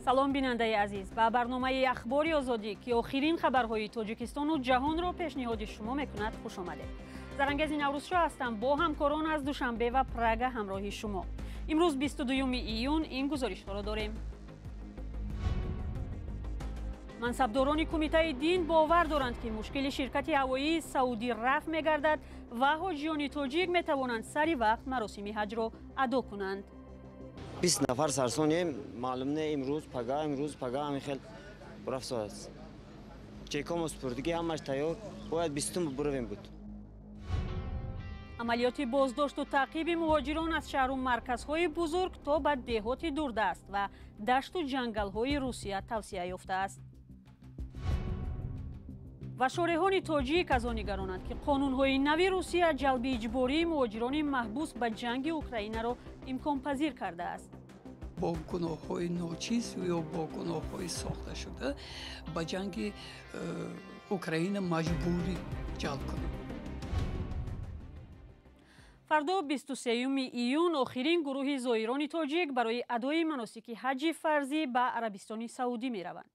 салом бинандаи азиз, ба барномаи ахбори озодӣ ки охирин хабарҳои тоҷикистону ҷаҳонро пешниҳоди шумо мекунад хуш омадед. Зарангези наврӯзшо ҳастам, бо ҳамкорон аз Душанбе ва Прага ҳамроҳи шумо. имрӯз 22 июн ин гузоришҳоро дорем. мансабдорони кумитаи дин бовар доранд ки мушкили ширкати ҳавоии саудӣ рафъ мегардад ва ҳоҷиёни тоҷик метавонанд сари вақт маросими ҳаҷро адо кунанд. 20 нафар сарсонем, маълум не имрӯз пага ҳамин хел рафсо аст. Чекому спурдигӣ ҳамаш тайёр, бояд 20 буравем буд. амалиёти боздошту таъқиби муҳоҷирон аз шаҳру марказҳои бузург то ба деҳоти дурдаст ва дашту ҷангалҳои Русия тавсия ёфтааст. ва шореҳони тоҷик аз он нигаронанд ки қонунҳои нави Русия ҷалби иҷбории муҳоҷирони маҳбус ба ҷанги Украинаро имконпазир кардааст. бо гуноҳҳои ночиз ё бо гуноҳҳои сохташуда ба ҷанги Украина маҷбурӣ ҷалб кунад. фардо 23 июн охирин гурӯҳи зоирони тоҷик барои адои маносики ҳаҷи фарзӣ ба Арабистони Саудӣ мераванд.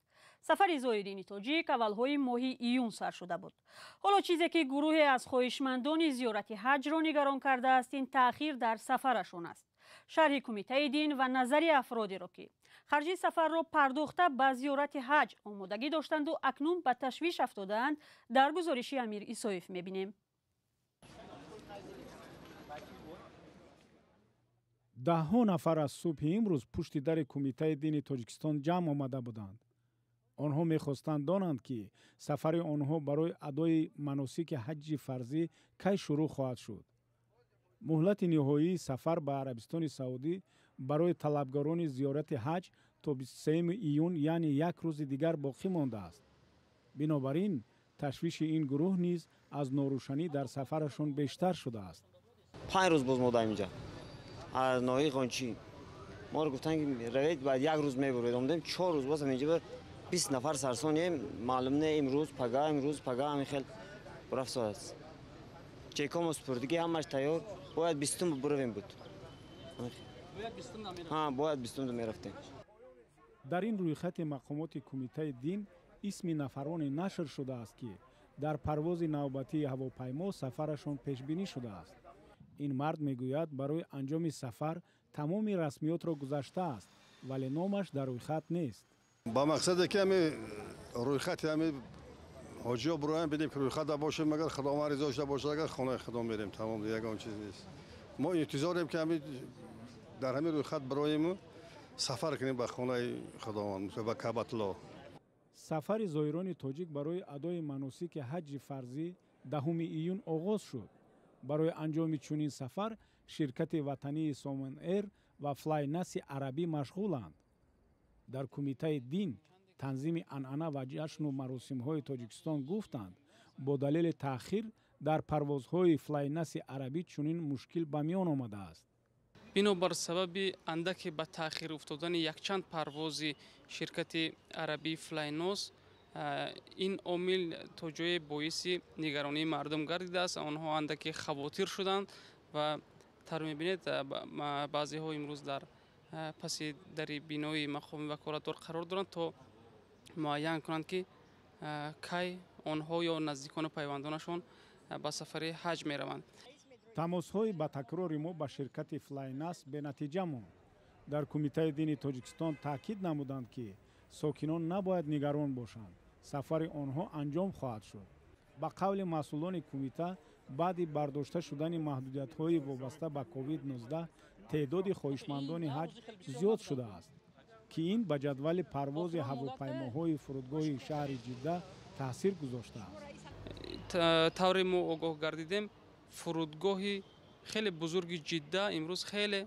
сафари зоирини тоҷик аввалҳои моҳи июн сар шуда буд. ҳоло чизе ки гурӯҳе аз хоҳишмандони зиёрати ҳаҷро нигарон кардааст, ин таъхир дар сафарашон аст. шарҳи кумитаи дин ва назари афродеро ки харҷи сафарро пардохта ба зиёрати ҳаҷ омодагӣ доштанду акнун ба ташвиш афтодаанд, дар гузориши Амир Исоев мебинем. даҳҳо нафар аз субҳи имрӯз пушти дари кумитаи дини Тоҷикистон ҷамъ омада буданд. онҳо мехостанд донанд ки сафари онҳо барои адои маносики ҳаҷи фарзӣ кай шурӯъ хоҳад шуд. муҳлати ниҳоии сафар ба Арабистони Саудӣ барои талабгорони зиёрати ҳаҷ то 23 июн, яъне як рӯзи дигар боқӣ мондааст. бинобар ин ташвиши ин гурӯҳ низ аз норӯшанӣ дар сафарашон бештар шудааст. 5 рӯз боз модаем инҷа. аз ноҳии Қончӣ моро гуфтанд ки равед баъд як рӯз мебуред. омадем 4 рӯз боз инҷа 20 нафар сарсонем, маълум не имрӯз пага ҳамин хел рафсо аст. чекому спурдигӣ ҳамаш тайёр, бояд 20 буравем буд. бояд 20 мерафтем. дар ин рӯйхати мақомоти кумитаи дин исми нафароне нашр шудааст ки дар парвози навбатии ҳавопаймо сафарашон пешбинӣ шудааст. ин мард мегӯяд барои анҷоми сафар тамоми расмиётро гузаштааст, вале номаш дар рӯйхат нест. ба мақсаде ки ҳами рӯйхати ҳами ҳоҷиҳо бироям бидем ки рӯйхата бошем, агар худоман ризо шуда бошад, агар хонаи худом мерем, тамом, ягон чиз нест. мо интизорем ки ҳами дар ҳамин рӯйхат бироему сафар кунем ба хонаи худоман, ба Каъбатуллоҳ. сафари зоирони тоҷик барои адои маносики ҳаҷи фарзӣ 10 июн оғоз шуд. барои анҷоми чунин сафар ширкати ватании Somon Air ва Flynas арабӣ машғуланд. дар кумитаи дин танзими анъана ва ҷашну маросимҳои Тоҷикистон гуфтанд, бо далели таъхир дар парвозҳои Flynas арабӣ чунин мушкил ба миён омадааст. бинобар сабаби андаке ба таъхир уфтодани якчанд парвози ширкати арабии Flynas, ин омил то ҷое боиси нигаронии мардум гардидааст. онҳо андаке хавотир шуданд ва тар мебинед баъзеҳо имрӯз дар паси дари бинои мақоми ваколатдор қарор доранд то муайян кунанд ки кай онҳо ё наздикони пайвандонашон ба сафари ҳаҷ мераванд. тамосҳои ба такрори мо ба ширкати Flynas бенатиҷа монд. дар кумитаи дини Тоҷикистон таъкид намуданд ки сокинон набояд нигарон бошанд, сафари онҳо анҷом хоҳад шуд. ба қавли масъулони кумита, баъди бардошта шудани маҳдудиятҳои вобаста ба COVID-19 теъдоди хоҳишмандони ҳаҷ зиёд шудааст, ки ин ба ҷадвали парвози ҳавопаймоҳои фурудгоҳи шаҳри Ҷидда таъсир гузоштааст. тавре мо огоҳ гардидем, фурудгоҳи хеле бузурги Ҷидда имрӯз хеле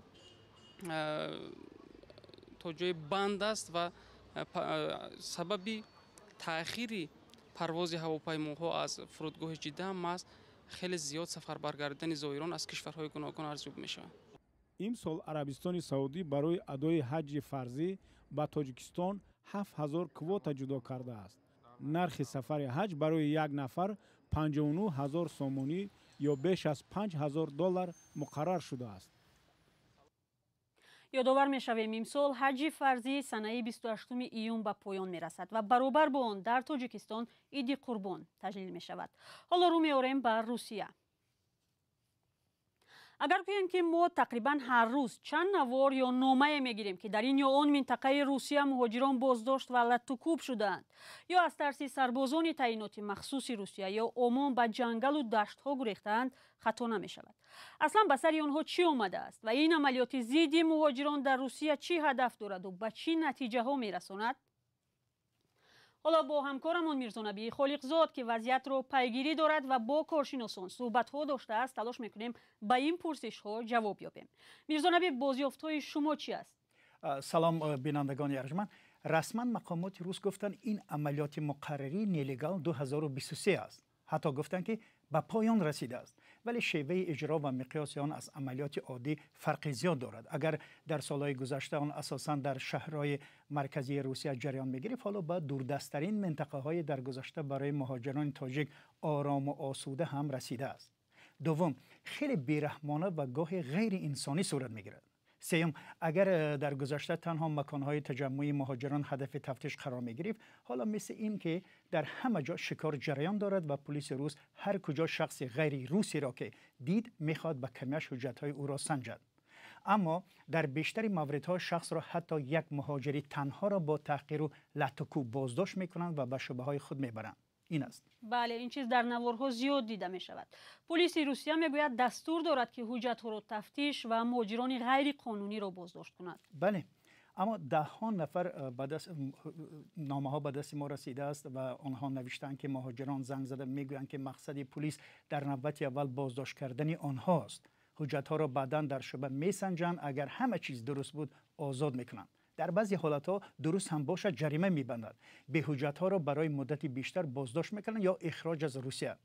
то ҷои банд аст ва сабаби таъхири парвози ҳавопаймоҳо аз фурудгоҳи Ҷидда ҳам аст хеле зиёд сафарбар гардидани зоирон аз кишварҳои гуногун арзёб мешавад. имсол Арабистони Саудӣ барои адои ҳаҷи фарзӣ ба Тоҷикистон 7000 квота ҷудо кардааст. нархи сафари ҳаҷ барои як нафар 59000 сомонӣ ё беш аз $5000 муқаррар шудааст. یادآور می‌شویم امسال حج فرضی سنه 28 ایون به پایان می‌رسد و برابر با آن در تاجیکستان عید قربان تجلیل می‌شود. حالا رو می‌آوریم به روسیه. اگر گوییم که ما تقریبا هر روز چند نوار یا نامه میگیریم که در این یا آن منطقه روسیه مهاجران بازداشت و لطوکوب شدند یا از ترس سربازان تعیینات مخصوص روسیه یا عموم به جنگل و دشت ها گریختند، خطا نمی شود. اصلا به سر آنها چی آمده است و این عملیات ضد مهاجران در روسیه چی هدف دارد و به چی نتیجه ها می رساند؟ حالا با همکارمون میرزا نبی خالقزاد که وضعیت رو پیگیری دارد و با کارشناسان صحبت ها داشته است تلاش میکنیم به این پرسش ها جواب یابیم. میرزا نبی، بازیافت های شما چی است؟ سلام بینندگان ارجمند. رسما مقامات روس گفتن این عملیات مقرری نیلیگال 2023 است. حتی گفتن که به پایان رسیده است، ولی شیوه اجرا و مقیاس آن از عملیات عادی فرق زیاد دارد. اگر در سالهای گذشته آن اساساً در شهرهای مرکزی روسیه جریان می‌گرفت، حالا به دوردست‌ترین منطقه‌های در گذشته برای مهاجران تاجیک آرام و آسوده هم رسیده است. دوم، خیلی بیرحمانه و گاهی غیر انسانی صورت می‌گیرد. سوم، اگر در گذشته تنها مکانهای تجمعی مهاجران هدف تفتیش قرار می گرفت، حالا مثل این که در همه جا شکار جریان دارد و پلیس روس هر کجا شخص غیر روسی را که دید میخواد به کمیش حجتهای او را سنجد. اما در بیشتر موردها شخص را حتی یک مهاجری تنها را با تحقیر و لطوکوب بازداشت میکنند و به شبه های خود میبرند. این است. بله، این چیز در نوارها زیاد دیده می شود. پلیس روسیه میگوید دستور دارد که حجت‌ها را تفتیش و مهاجران غیر قانونی را بازداشت کند. بله، اما ده ها نفر نامه ها به دست ما رسیده است و آنها نوشتند که مهاجران زنگ زده میگویند که مقصد پلیس در نوبت اول بازداشت کردن آنهاست. حجت ها را بعداً در شبه میسنجند، اگر همه چیز درست بود آزاد میکنند. در بعضی حالتها درست هم باشد جریمه میبندند. به حجت ها را برای مدتی بیشتر بازداشت میکنند یا اخراج از روسیه.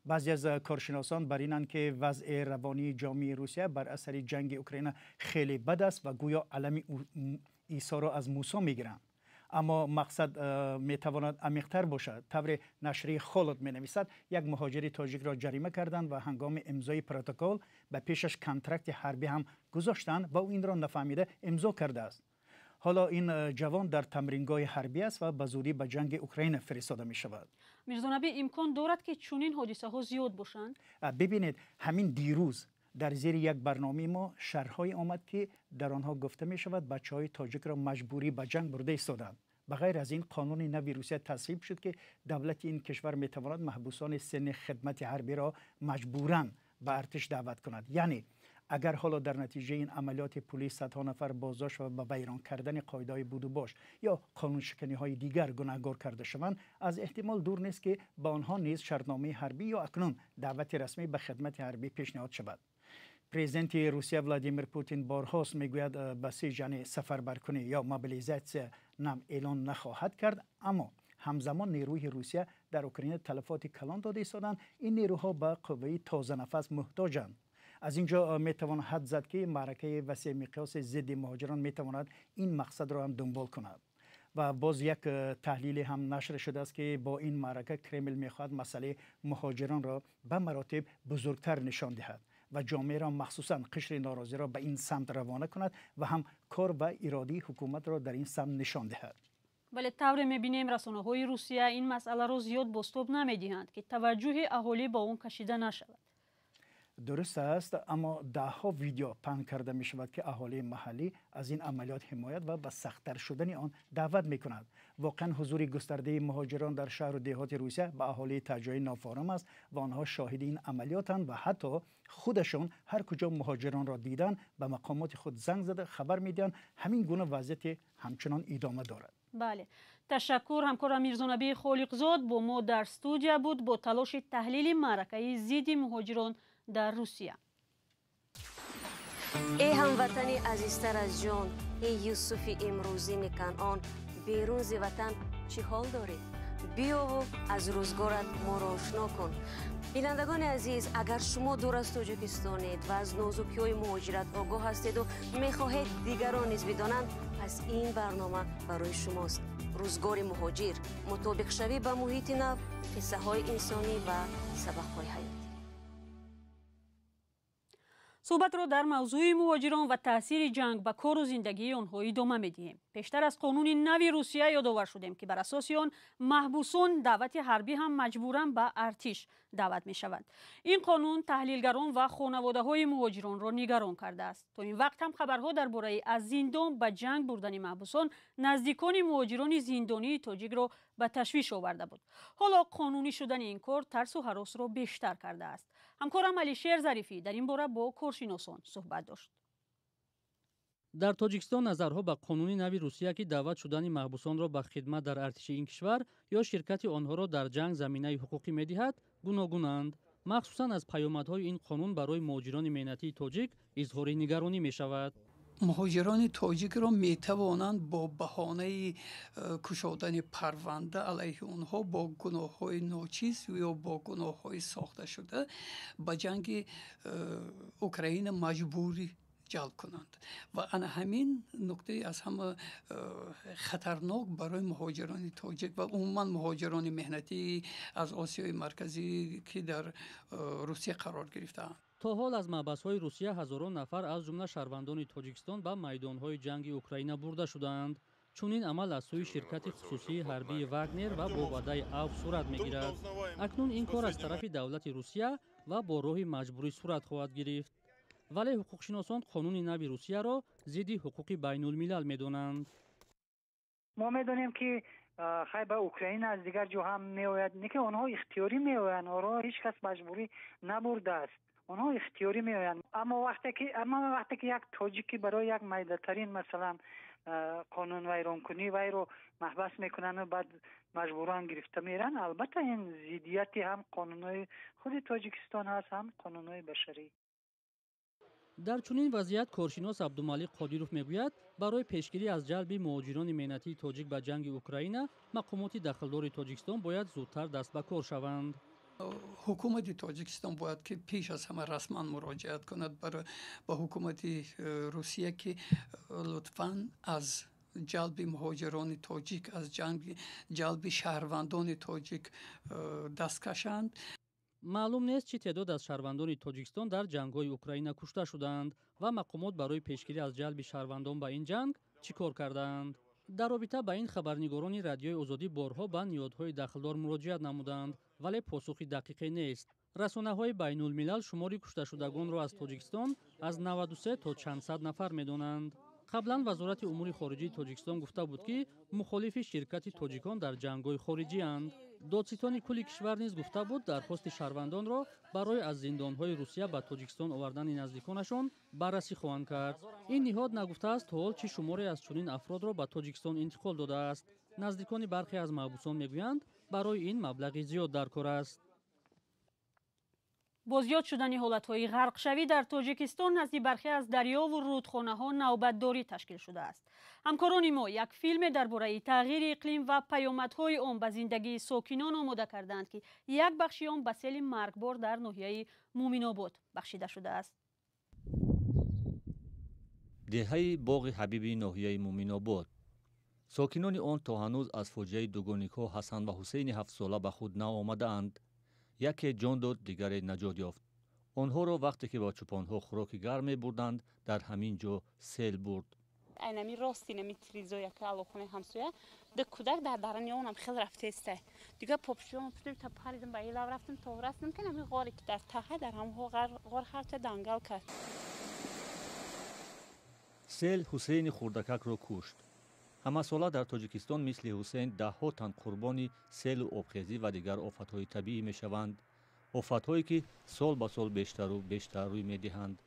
بعضی از کارشناسان بر اینند که وضع روانی جامعه روسیه بر اثر جنگ اوکراین خیلی بد است و گویا علم عیسی را از موسی میگیرند. اما مقصد میتواند عمیق‌تر باشد. طور نشریه خالد مینویسد یک مهاجر تاجیک را جریمه کردند و هنگام امضای پروتکل به پیشش کانترکت حربی هم گذاشتند و او این را نفهمیده امضا کرده است. حالا این جوان در تمرینگاه حربی است و به زودی به جنگ اوکراین فرستاده می شود. میرزا نبی، امکان دارد که چنین حادثه ها زیاد باشند؟ ببینید، همین دیروز در زیر یک برنامه ما شرح‌های آمد که در آنها گفته می شود بچه‌های تاجیک را مجبوری به جنگ برده ایستادند. بغیر از این قانون نوی روسیه تصویب شد که دولت این کشور می تواند محبوسان سن خدمت حربی را مجبوراً به ارتش دعوت کند. یعنی اگر حالا در نتیجه این عملیات پلیس صدها نفر بازداشت و به ویران کردن قاعده‌های بود و باش یا قانون شکنی‌های دیگر گناهکار کرده شوند، از احتمال دور نیست که به آنها نیز شرطنامه حربی یا اکنون دعوت رسمی به خدمت حربی پیشنهاد شود. پرزیدنت روسیه ولادیمیر پوتین بارهاست میگوید بسیج سفربرکنی یا موبیلیزاسیون نام اعلان نخواهد کرد، اما همزمان نیروی روسیه در اوکراین تلفات کلان داده ایستادند. این نیروها به قوه تازه نفس محتاجند. از اینجا میتوان حد زد که معرکه وسیع مقیاس ضد مهاجران میتواند این مقصد را هم دنبال کند. و باز یک تحلیل هم نشر شده است که با این معرکه کرمل میخواهد مسئله مهاجران را به مراتب بزرگتر نشان دهد و جامعه را مخصوصا قشر ناراضی را به این سمت روانه کند و هم کار و اراده حکومت را در این سمت نشان دهد. ولی طور میبینیم رسانه‌های روسیه این مسئله را زیاد بازتاب نمیدهند که توجه اهالی با اون کشیده نشود. درست است، اما ده ها ویدیو پهن کرده می شود که اهالی محلی از این عملیات حمایت و به سخت‌تر شدن آن دعوت می کند. واقعا حضور گسترده مهاجران در شهر و دهات روسیه به اهالی تجاری نافارم است و آنها شاهد این عملیاتند و حتی خودشان هر کجا مهاجران را دیدن به مقامات خود زنگ زده خبر میدن. همین گونه وضعیت همچنان ادامه دارد. بله، تشکر. همکارم میرزا نبی خالقزاد با ما در استودیو بود با تلاش تحلیل معرکه ضد مهاجران در روسیه. ای هموطنی عزیزتر از جان، ای یوسف امروزی کنعان، بیرون ز وطن چی حال داری؟ بیا و از روزگارت ما را آشنا کن. بینندگان عزیز، اگر شما دور از تاجیکستانید و از نازکی‌های مهاجرت آگاه هستید و می‌خواهید دیگران نیز بدانند، پس این برنامه برای شماست. روزگار مهاجر، مطابق شوی به محیط نو، قصه‌های انسانی و سبق‌های حیاتی. صحبت را در موضوع مهاجران و تاثیر جنگ به کار و زندگی آنها ادامه می‌دهیم. پیشتر از قانون نوی روسیه یادآور شدیم که بر اساس آن محبوسان دعوت حربی هم مجبوراً به ارتش دعوت می‌شوند. این قانون تحلیلگران و خانواده‌های مهاجران را نگران کرده است. تا این وقت هم خبرها درباره از زندان به جنگ بردن محبوسان نزدیکان مهاجران زندانی تاجیک را به تشویش آورده بود. حالا قانونی شدن این کار ترس و هراس را بیشتر کرده است. همکارم علیشیر ظریفی در این باره با کارشناسان صحبت داشت. در تاجیکستان نظرها به قانون نوی روسیه که دعوت شدن محبوسان را به خدمت در ارتش این کشور یا شرکت آنها را در جنگ زمینه حقوقی می‌دهد گوناگونند. مخصوصاً از پیامدهای این قانون برای مهاجران مهنتی تاجیک اظهار نگرانی می‌شود. مهاجران تاجیک را میتوانند با بهانه کشادن پرونده علیه آنها با گناه‌های ناچیز یا با گناه‌های ساخته شده به جنگ اوکراین مجبوری جلب کنند و همین نکته از همه خطرناک برای مهاجران تاجیک و عموما مهاجران مهنتی از آسیای مرکزی که در روسیه قرار گرفته‌اند. تا حال از محبس‌های روسیه هزاران نفر از جمله شهروندان تاجیکستان به میدان‌های جنگ اوکراین برده شدند. چون این عمل از سوی شرکت خصوصی حربی واگنر و با وعده عفو صورت می‌گیرد. اکنون این کار از طرف دولت روسیه و با راه مجبوری صورت خواهد گرفت. ولی حقوقشناسان قانون نوی روسیه را ضد حقوق بین الملل می‌دانند. ما می‌دانیم که خیلی به اوکراین از دیگر جا هم می‌آید، نه که آنها اختیاری می‌آیند، آنها هیچ کس مجبوری نبرده است. آنها اختیاری می‌آیند. اما وقتی که یک تاجیکی برای یک میدترین مثلا قانون ویران کنی وی رو محبس میکنن و بعد مجبوران گرفته میرن، البته این ضدیتی هم قانونهای خود تاجیکستان هست هم قانونهای بشری. در چنین وضعیت کارشناس عبدالمالک قادیروف میگوید برای پیشگیری از جلب مهاجران مهنتی تاجیک به جنگ اوکراین مقامات دخلدار تاجیکستان باید زودتر دست به کار شوند. حکومت تاجیکستان باید که پیش از همه رسما مراجعت کند به حکومت روسیه که لطفاً از جلب مهاجران تاجیک از جلب شهروندان تاجیک دست کشند. معلوم نیست چه تعداد از شهروندان تاجیکستان در جنگ‌های اوکراین کشته شدند و مقامات برای پیشگیری از جلب شهروندان به این جنگ چیکار کردند. در رابطه با این خبرنگاران رادیوی آزادی بارها به نیازهای دخلدار مراجعت نمودند ولی پاسخی دقیقی نیست. رسانه‌های بین الملل شماری کشته شدگان را از تاجیکستان از 93 تا چند صد نفر می‌دانند. قبلا وزارت امور خارجه تاجیکستان گفته بود که مخالف شرکت تاجیکان در جنگ‌های خارجی اند. دادستان کل کشور نیز گفته بود درخواست شهروندان را برای از زندان‌های روسیه به تاجیکستان آوردن نزدیکانشان بررسی خواهند کرد. این نهاد نگفته است تا حال چه شماری از چنین افراد را به تاجیکستان انتقال داده است. نزدیکان برخی از محبوسان میگویند برای این مبلغ زیاد در کار است. با زیاد شدن حالت‌های غرقشوی در تاجیکستان نزد برخی از دریا و رودخانه‌ها نوبتداری تشکیل شده است. همکاران ما یک فیلم درباره تغییر اقلیم و پیامدهای آن به زندگی ساکنان آماده کردند که یک بخشی آن به سیل مرگبار در ناحیه مومن‌آباد بخشیده شده است. دهه باغ حبیبی ناحیه مومن‌آباد. ساکنان آن تا هنوز از فاجعه دوگانی‌ها حسن و حسین 7 ساله به خود نآمده‌اند. یکی جان داد، دیگری نجات یافت. آنها را وقتی که با چوپان‌ها خوراک گرم می‌بردند در همین جا سیل برد. اینمی راستی نمی تریزویا که علاقه همسویا د کودک در درنی اونم خیلی رفته است. دیگه پاپشون پشت تا پریدم به ایلا رفتم تا رسیدم که نمی غاری که در ته در هم غار خرچه دنگل کرد. سیل حسین خوردکک را کشت. همه ساله در تاجیکستان مثل حسین ده‌ها تن قربانی سیل و آبخیزی و دیگر آفت‌های طبیعی می‌شوند. آفت‌هایی که سال به سال بیشتر و بیشتر روی می‌دهند.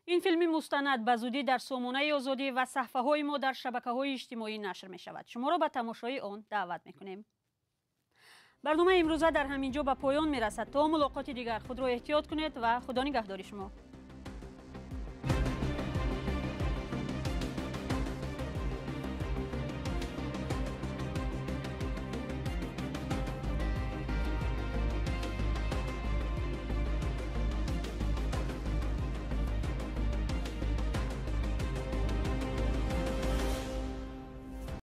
این فیلم مستند به زودی در سامانه آزادی و صفحه‌های ما در شبکه‌های اجتماعی نشر می‌شود. شما را به تماشای آن دعوت می‌کنیم. برنامه امروزه در همین جا به پایان می‌رسد. تا ملاقات دیگر خود را احتیاط کنید و خدا نگهدار شما.